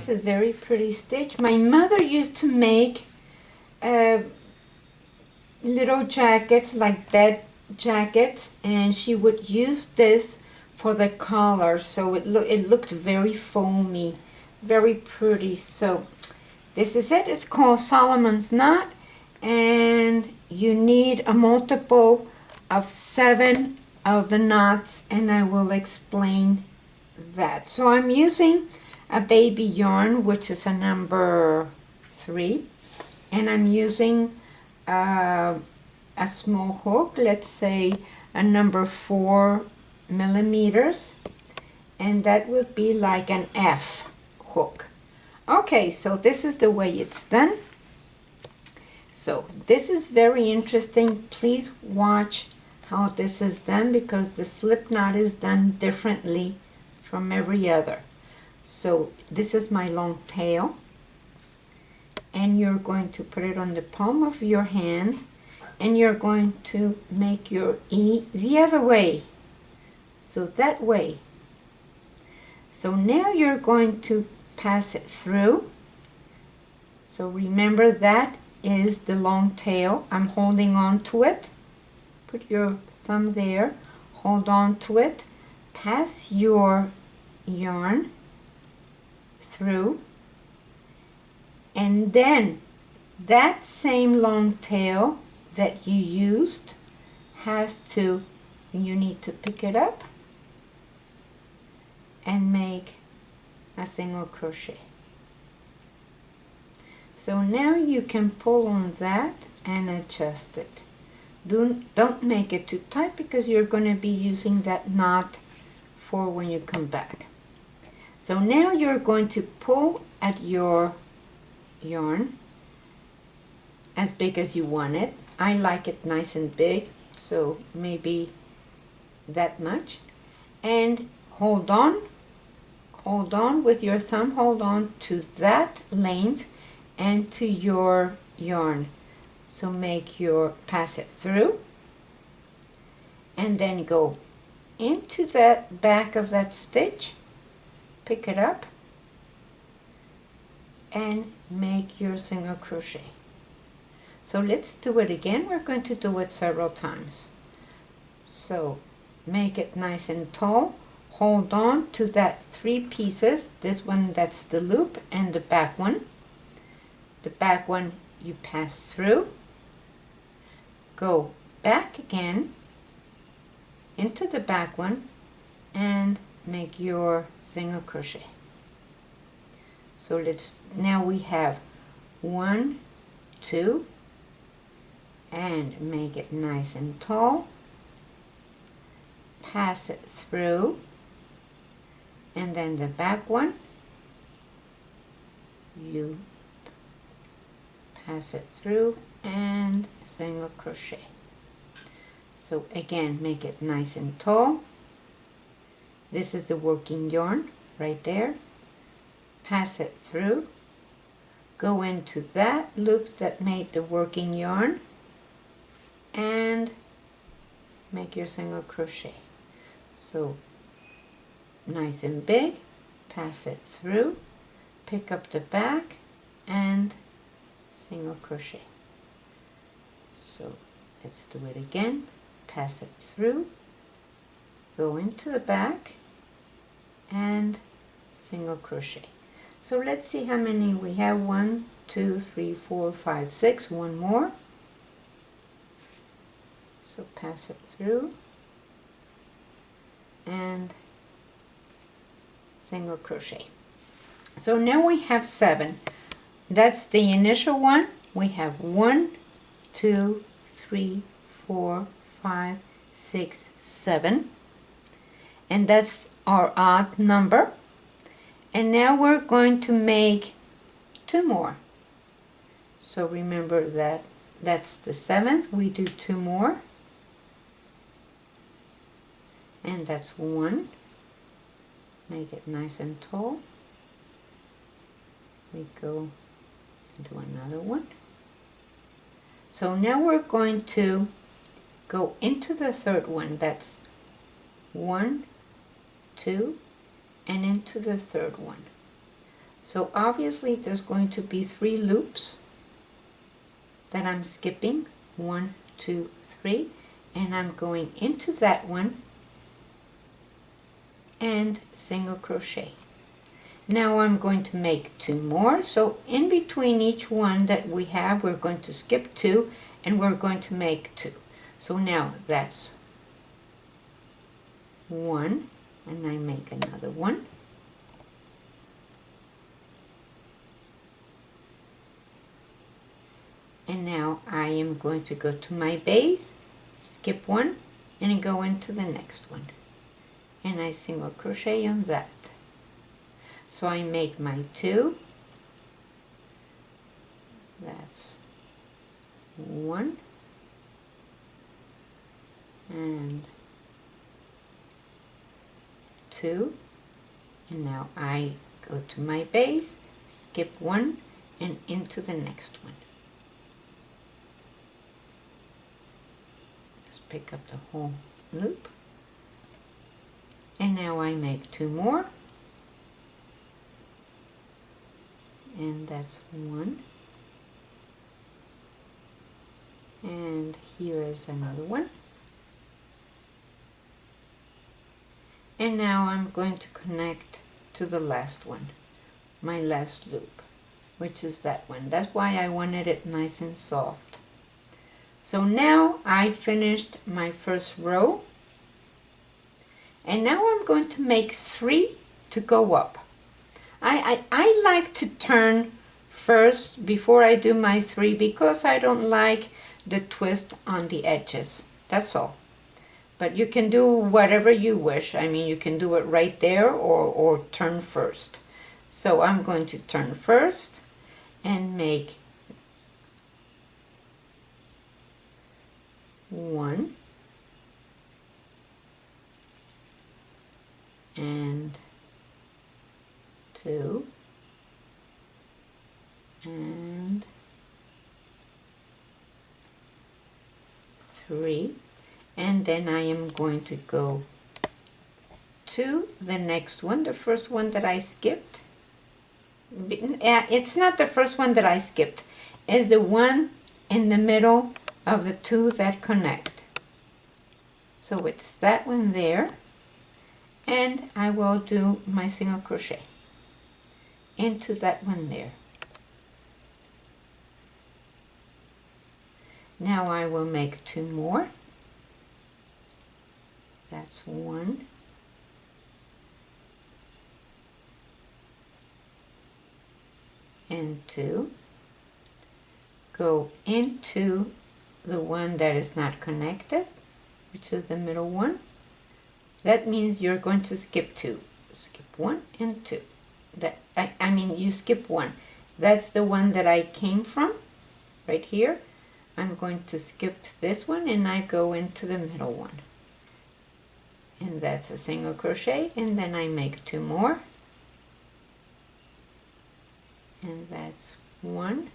this is very pretty stitch. My mother used to make little jackets, like bed jackets, and she would use this for the collar, so it looked very foamy, very pretty. So this is it. It's called Solomon's knot, and you need a multiple of 7 of the knots, and I will explain that. So I'm using a baby yarn, which is a number 3, and I'm using a small hook, let's say a number 4 millimeters, and that would be like an F hook. Okay, so this is the way it's done. So this is very interesting. Please watch how this is done, because the slip knot is done differently from every other. So this is my long tail, and you're going to put it on the palm of your hand, and you're going to make your E the other way, so that way. So now you're going to pass it through. So remember, that is the long tail. I'm holding on to it. Put your thumb there, hold on to it, pass your yarn through, and then that same long tail that you used you need to pick it up and make a single crochet. So now you can pull on that and adjust it. Don't make it too tight, because you're going to be using that knot for when you come back. So now you're going to pull at your yarn as big as you want it. I like it nice and big, so maybe that much. And hold on with your thumb, hold on to that length and to your yarn. So pass it through, and then go into that back of that stitch, pick it up, and make your single crochet. So let's do it again. We're going to do it several times. So make it nice and tall. Hold on to that 3 pieces. This one, that's the loop, and the back one. The back one you pass through. Go back again into the back one and make your single crochet. So now we have 1, 2, and make it nice and tall. Pass it through, and then the back one, you pass it through and single crochet. So again, make it nice and tall. This is the working yarn right there. Pass it through, go into that loop that made the working yarn, and make your single crochet. So nice and big, pass it through, pick up the back, and single crochet. So let's do it again. Pass it through, go into the back, and single crochet. So let's see how many we have. 1, 2, 3, 4, 5, 6. One more. So pass it through and single crochet. So now we have 7. That's the initial one. We have 1, 2, 3, 4, 5, 6, 7, and that's our odd number. And now we're going to make 2 more. So remember that that's the 7th. We do 2 more, and that's 1. Make it nice and tall. We go into another one. So now we're going to go into the 3rd one. That's 1, 2, and into the 3rd one. So obviously there's going to be 3 loops that I'm skipping, 1, 2, 3, and I'm going into that one and single crochet. Now I'm going to make 2 more, so in between each one that we have we're going to skip 2 and we're going to make 2. So now that's 1 and I make another one. And now I am going to go to my base, skip 1 and go into the next one. And I single crochet on that. So I make my 2, that's 1 and 2, and now I go to my base, skip 1 and into the next one. Just pick up the whole loop, and now I make 2 more. And that's 1, and here is another one, and now I'm going to connect to the last one, my last loop, which is that one. That's why I wanted it nice and soft. So now I finished my first row, and now I'm going to make 3 to go up. I like to turn first before I do my 3 because I don't like the twist on the edges. That's all. But you can do whatever you wish. I mean, you can do it right there or turn first. So I'm going to turn first and make 1 and 2 and 3, and then I am going to go to the next one, the first one that I skipped. It's not the first one that I skipped, it's the one in the middle of the 2 that connect. So it's that one there, and I will do my single crochet into that one there. Now I will make 2 more. That's 1 and 2. Go into the one that is not connected, which is the middle one. That means you're going to skip 2. Skip 1 and 2. That I mean you skip 1. That's the one that I came from right here. I'm going to skip this one and I go into the middle one, and that's a single crochet, and then I make 2 more, and that's 1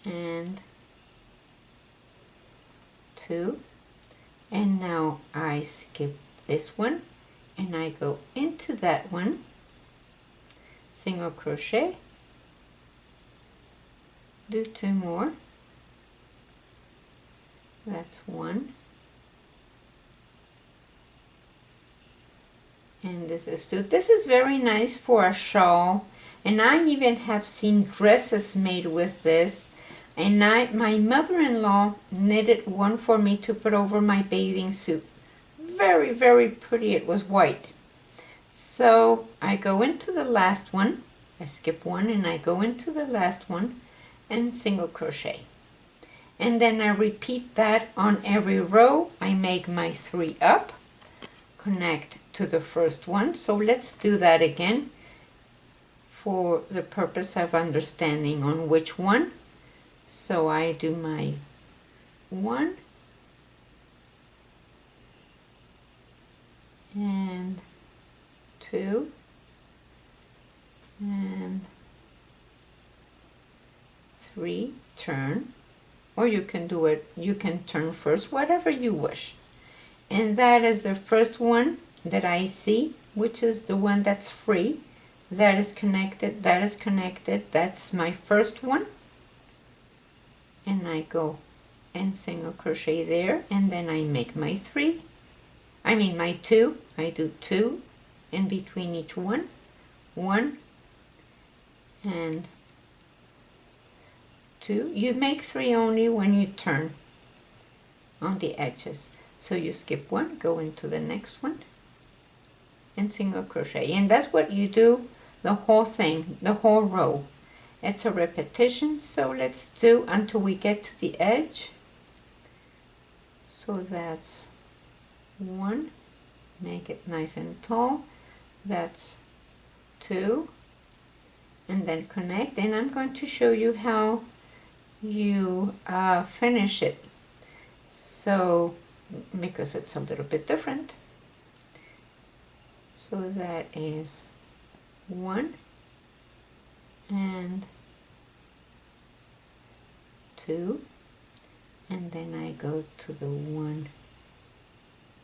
and 2, and now I skip this one and I go into that one, single crochet, do 2 more, that's 1, and this is 2. This is very nice for a shawl, and I even have seen dresses made with this, and my mother-in-law knitted one for me to put over my bathing suit. Very, very pretty. It was white. So I go into the last one, I skip 1 and I go into the last one and single crochet, and then I repeat that on every row. I make my 3 up, connect to the first one. So let's do that again for the purpose of understanding on which one. So I do my 1 and 2 and 3, turn, or you can do it, you can turn first, whatever you wish. And that is the first one that I see which is the one that's free. That is connected, that is connected. That's my first one. And I go and single crochet there, and then I make my my 2. I do 2 in between each one. 1 and 2. You make 3 only when you turn on the edges. So you skip 1, go into the next one, and single crochet. And that's what you do the whole thing, the whole row. It's a repetition, so let's do until we get to the edge. So that's 1, make it nice and tall. That's 2, and then connect. And I'm going to show you how you finish it. So, because it's a little bit different. So that is 1 and 2, and then I go to the 1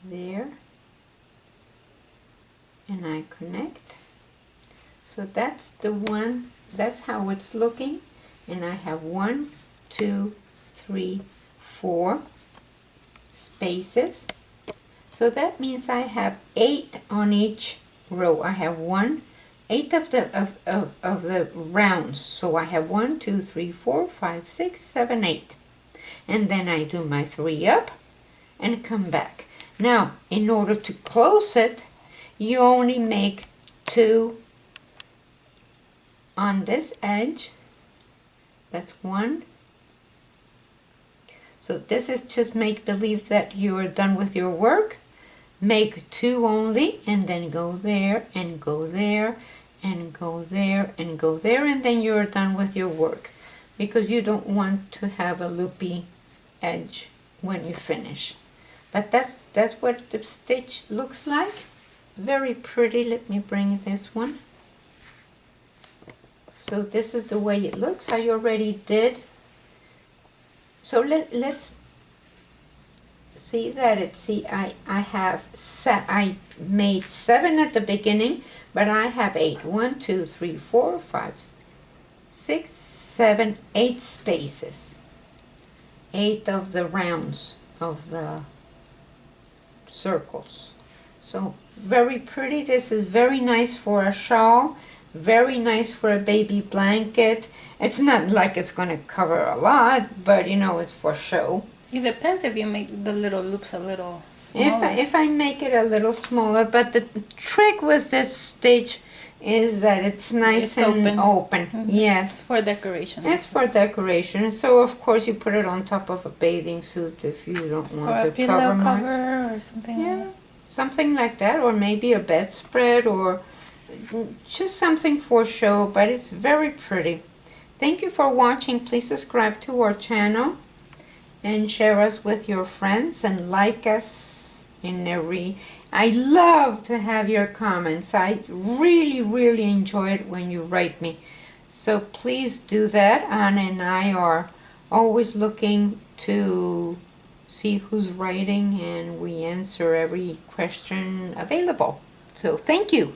there, and I connect. So that's the one, that's how it's looking. And I have 1, 2, 3, 4 spaces. So that means I have 8 on each row. I have 8 of the rounds. So I have 1, 2, 3, 4, 5, 6, 7, 8. And then I do my 3 up and come back. Now, in order to close it, you only make 2 on this edge. That's 1. So this is just make believe that you are done with your work. Make 2 only, and then go there and go there and go there and go there, and then you're done with your work, because you don't want to have a loopy edge when you finish. But that's what the stitch looks like. Very pretty. Let me bring this one. So this is the way it looks. I already did. So let's see that I made 7 at the beginning, but I have 8. 1, 2, 3, 4, 5, 6, 7, 8 spaces. 8 of the rounds of the circles. So very pretty. This is very nice for a shawl. Very nice for a baby blanket. It's not like it's going to cover a lot, but you know, it's for show. It depends if you make the little loops a little smaller. If I make it a little smaller, but the trick with this stitch is that it's nice and open. Mm-hmm. Yes. It's for decoration. It's for decoration. So of course you put it on top of a bathing suit if you don't want to cover much. Cover or something. Yeah, something like that, or maybe a bedspread, or just something for show, but it's very pretty. Thank you for watching. Please subscribe to our channel and share us with your friends and like us in every. I love to have your comments. I really enjoy it when you write me. So please do that. Anna and I are always looking to see who's writing, and we answer every question available. So thank you.